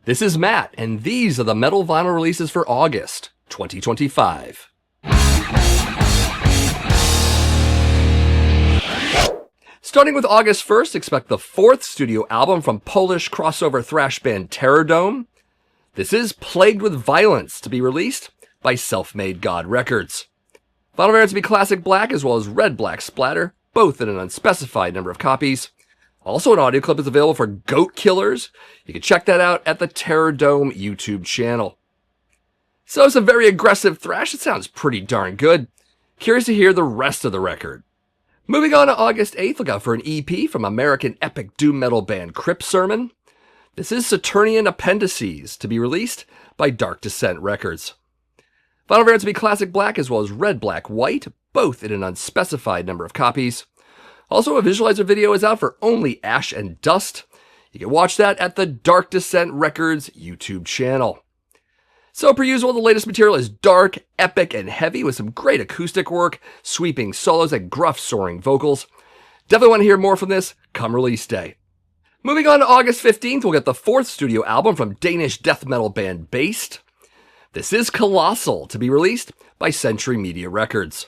This is Matt, and these are the metal vinyl releases for August 2025. Starting with August 1st, expect the fourth studio album from Polish crossover thrash band Terrordome. This is Plagued with Violence, to be released by Self-Made God Records. Vinyl variants to be Classic Black as well as Red Black Splatter, both in an unspecified number of copies. Also, an audio clip is available for Goat Killers. You can check that out at the Terrordome YouTube channel. So, some very aggressive thrash. It sounds pretty darn good. Curious to hear the rest of the record. Moving on to August 8th, look out for an EP from American epic doom metal band Crypt Sermon. This is Saturnian Appendices, to be released by Dark Descent Records. Vinyl variants to be Classic Black as well as Red Black White, both in an unspecified number of copies. Also, a visualizer video is out for Only Ash and Dust. You can watch that at the Dark Descent Records YouTube channel. So, per usual, the latest material is dark, epic, and heavy with some great acoustic work, sweeping solos, and gruff soaring vocals. Definitely want to hear more from this come release day. Moving on to August 15th, we'll get the fourth studio album from Danish death metal band Baest. This is Colossal, to be released by Century Media Records.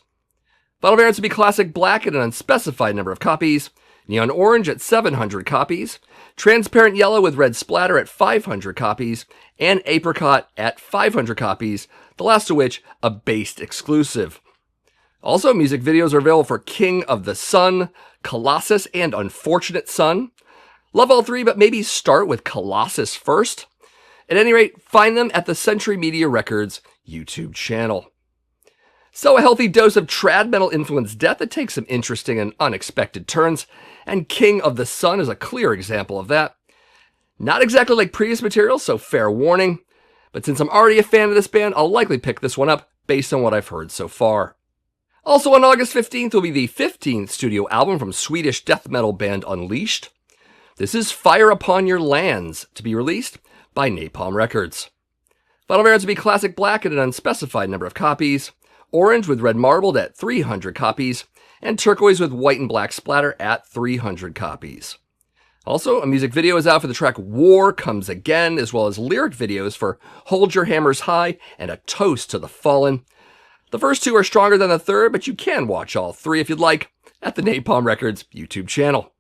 Vinyl variants to be Classic Black in an unspecified number of copies, Neon Orange at 700 copies, Transparent Yellow with Red Splatter at 500 copies, and Apricot at 500 copies, the last of which a Baest exclusive. Also, music videos are available for King of the Sun, Colossus, and Unfortunate Son. Love all three, but maybe start with Colossus first. At any rate, find them at the Century Media Records YouTube channel. So, a healthy dose of trad metal influenced death that takes some interesting and unexpected turns, and King of the Sun is a clear example of that. Not exactly like previous material, so fair warning, but since I'm already a fan of this band, I'll likely pick this one up based on what I've heard so far. Also on August 15th will be the 15th studio album from Swedish death metal band Unleashed. This is Fire Upon Your Lands, to be released by Napalm Records. Vinyl variants to be Classic Black in an unspecified number of copies, Orange with Red Marbled at 300 copies, and Turquoise with White and Black Splatter at 300 copies. Also, a music video is out for the track War Comes Again, as well as lyric videos for Hold Your Hammers High and A Toast to the Fallen. The first two are stronger than the third, but you can watch all three if you'd like at the Napalm Records YouTube channel.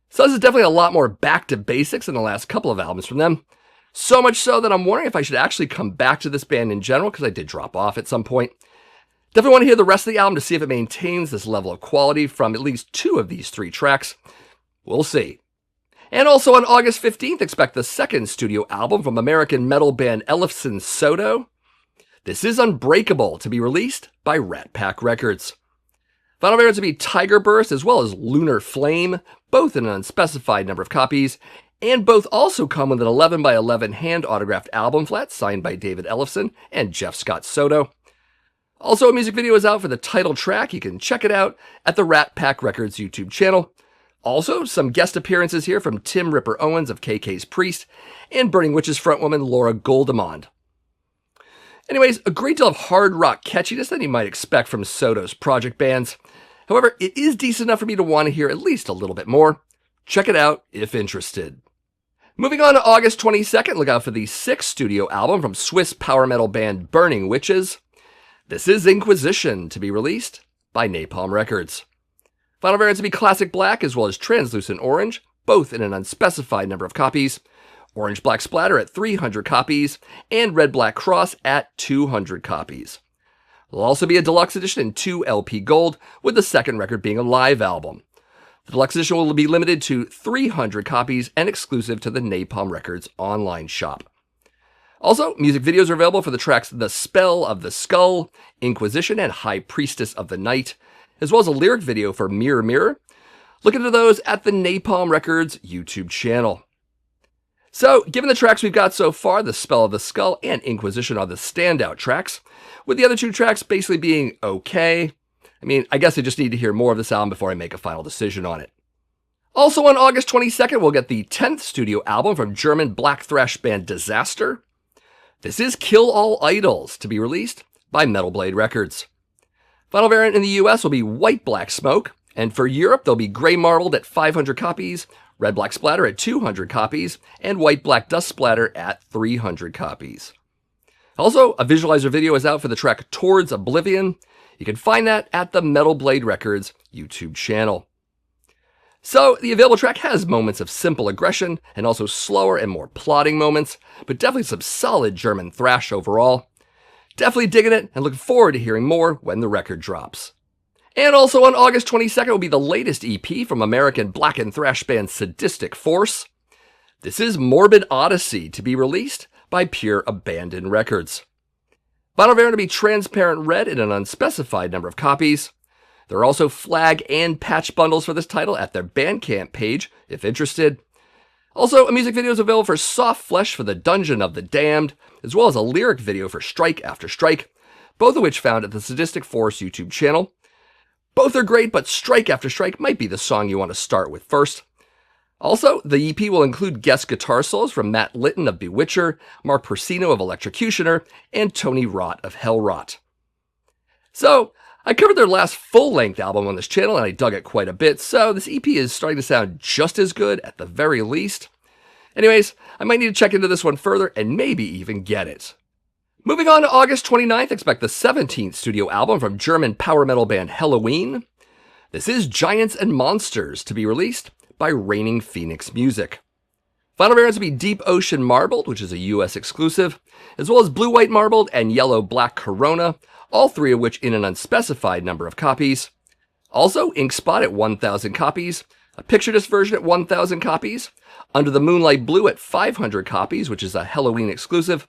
So this is definitely a lot more back to basics than the last couple of albums from them. So much so that I'm wondering if I should actually come back to this band in general, because I did drop off at some point. Definitely want to hear the rest of the album to see if it maintains this level of quality from at least two of these three tracks. We'll see. And also on August 15th, expect the second studio album from American metal band Ellefson-Soto. This is Unbreakable, to be released by Rat Pack Records. Vinyl variants to be Tiger Burst as well as Lunar Flame, both in an unspecified number of copies, and both also come with an 11x11 hand-autographed album flat signed by David Ellefson and Jeff Scott Sodto. Also, a music video is out for the title track. You can check it out at the Rat Pack Records YouTube channel. Also, some guest appearances here from Tim Ripper Owens of KK's Priest and Burning Witch's frontwoman Laura Goldemond. Anyways, a great deal of hard rock catchiness that you might expect from Sodto's project bands. However, it is decent enough for me to want to hear at least a little bit more. Check it out if interested. Moving on to August 22nd, look out for the sixth studio album from Swiss power metal band Burning Witches. This is Inquisition, to be released by Napalm Records. Vinyl variants to be Classic Black as well as Translucent Orange, both in an unspecified number of copies, Orange Black Splatter at 300 copies, and Red Black Cross at 200 copies. There'll also be a deluxe edition in 2 LP gold, with the second record being a live album. The deluxe edition will be limited to 300 copies and exclusive to the Napalm Records online shop. Also, music videos are available for the tracks The Spell of the Skull, Inquisition, and High Priestess of the Night, as well as a lyric video for Mirror Mirror. Look into those at the Napalm Records YouTube channel. So, given the tracks we've got so far, The Spell of the Skull and Inquisition are the standout tracks, with the other two tracks basically being okay. I guess I just need to hear more of this album before I make a final decision on it. Also on August 22nd, we'll get the 10th studio album from German black thrash band Desaster. This is Kill All Idols, to be released by Metal Blade Records. Vinyl variant in the US will be White Black Smoke, and for Europe they'll be Grey Marbled at 500 copies, Red Black Splatter at 200 copies, and White Black Dust Splatter at 300 copies. Also, a visualizer video is out for the track Towards Oblivion. You can find that at the Metal Blade Records YouTube channel. So, the available track has moments of simple aggression, and also slower and more plodding moments, but definitely some solid German thrash overall. Definitely digging it, and looking forward to hearing more when the record drops. And also on August 22nd will be the latest EP from American black and thrash band Sadistic Force. This is Morbid Odyssey, to be released by Pure Abandon Records. Vinyl variant to be transparent red in an unspecified number of copies. There are also flag and patch bundles for this title at their Bandcamp page, if interested. Also, a music video is available for Soft Flesh for the Dungeon of the Damned, as well as a lyric video for Strike After Strike, both of which found at the Sadistic Force YouTube channel. Both are great, but Strike After Strike might be the song you want to start with first. Also, the EP will include guest guitar solos from Matt Litton of Bewitcher, Mark Persino of Electrocutioner, and Tony Rott of Hellrot. So, I covered their last full-length album on this channel, and I dug it quite a bit, so this EP is starting to sound just as good at the very least. Anyways, I might need to check into this one further, and maybe even get it. Moving on to August 29th, expect the 17th studio album from German power metal band Helloween. This is Giants and Monsters, to be released by Reigning Phoenix Music. Vinyl variants will be Deep Ocean Marbled, which is a US exclusive, as well as Blue White Marbled and Yellow Black Corona, all three of which in an unspecified number of copies. Also, Ink Spot at 1,000 copies, a picture disc version at 1,000 copies, Under the Moonlight Blue at 500 copies, which is a Helloween exclusive,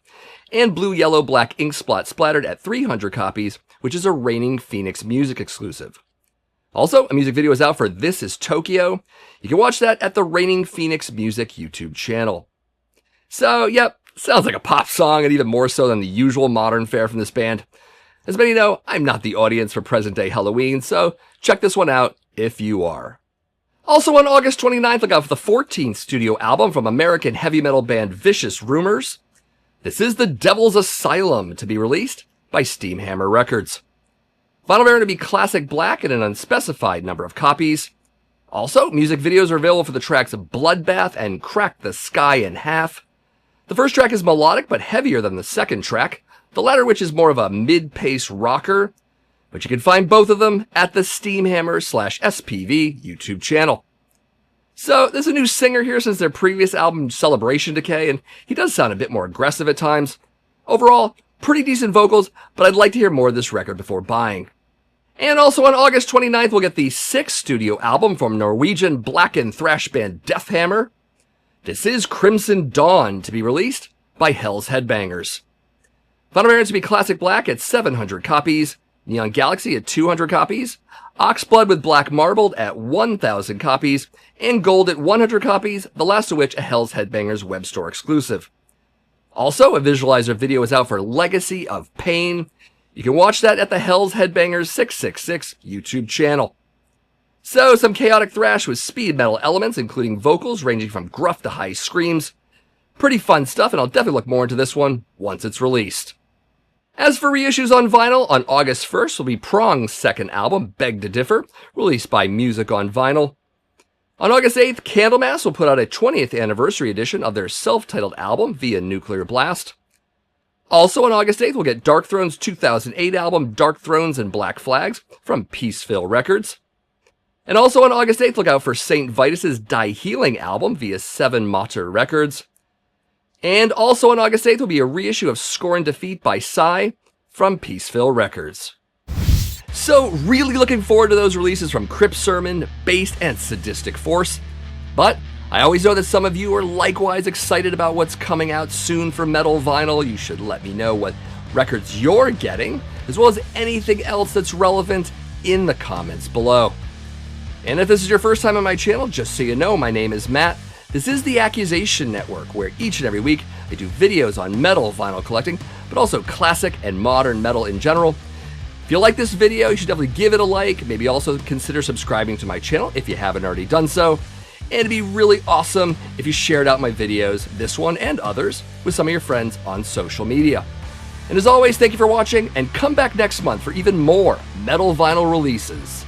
and Blue Yellow Black Ink Spot Splattered at 300 copies, which is a Reigning Phoenix Music exclusive. Also, a music video is out for This Is Tokyo. You can watch that at the Reigning Phoenix Music YouTube channel. So, yep, sounds like a pop song, and even more so than the usual modern fare from this band. As many know, I'm not the audience for present-day Helloween, so check this one out if you are. Also on August 29th, look out for the 14th studio album from American heavy metal band Vicious Rumors. This is The Devil's Asylum, to be released by Steamhammer Records. Vinyl variant to be classic black in an unspecified number of copies. Also, music videos are available for the tracks Bloodbath and Crack the Sky in Half. The first track is melodic but heavier than the second track, the latter which is more of a mid-pace rocker, but you can find both of them at the Steamhammer/SPV YouTube channel. So, there's a new singer here since their previous album Celebration Decay, and he does sound a bit more aggressive at times. Overall, pretty decent vocals, but I'd like to hear more of this record before buying. And also on August 29th, we'll get the 6th studio album from Norwegian black and thrash band Deathhammer. This is Crimson Dawn, to be released by Hell's Headbangers. Vinyl variants to be classic black at 700 copies, Neon Galaxy at 200 copies, Oxblood with Black Marbled at 1,000 copies, and Gold at 100 copies, the last of which a Hell's Headbangers web store exclusive. Also, a visualizer video is out for Legacy of Pain. You can watch that at the Hell's Headbangers 666 YouTube channel. So, some chaotic thrash with speed metal elements, including vocals ranging from gruff to high screams. Pretty fun stuff, and I'll definitely look more into this one once it's released. As for reissues on vinyl, on August 1st will be Prong's second album, Beg to Differ, released by Music on Vinyl. On August 8th, Candlemass will put out a 20th anniversary edition of their self-titled album via Nuclear Blast. Also on August 8th, we'll get Dark Throne's 2008 album, Dark Thrones and Black Flags, from Peaceville Records. And also on August 8th, look out for St. Vitus's Die Healing album via Seven Mater Records. And also on August 8th will be a reissue of Scorn Defeat by Psy from Peaceville Records. So really looking forward to those releases from Crypt Sermon, Baest, and Sadistic Force. But I always know that some of you are likewise excited about what's coming out soon for metal vinyl. You should let me know what records you're getting, as well as anything else that's relevant in the comments below. And if this is your first time on my channel, just so you know, my name is Matt. This is the Accusation Network, where each and every week I do videos on metal vinyl collecting, but also classic and modern metal in general. If you like this video, you should definitely give it a like, maybe also consider subscribing to my channel if you haven't already done so. And it'd be really awesome if you shared out my videos, this one and others, with some of your friends on social media. And as always, thank you for watching, and come back next month for even more metal vinyl releases.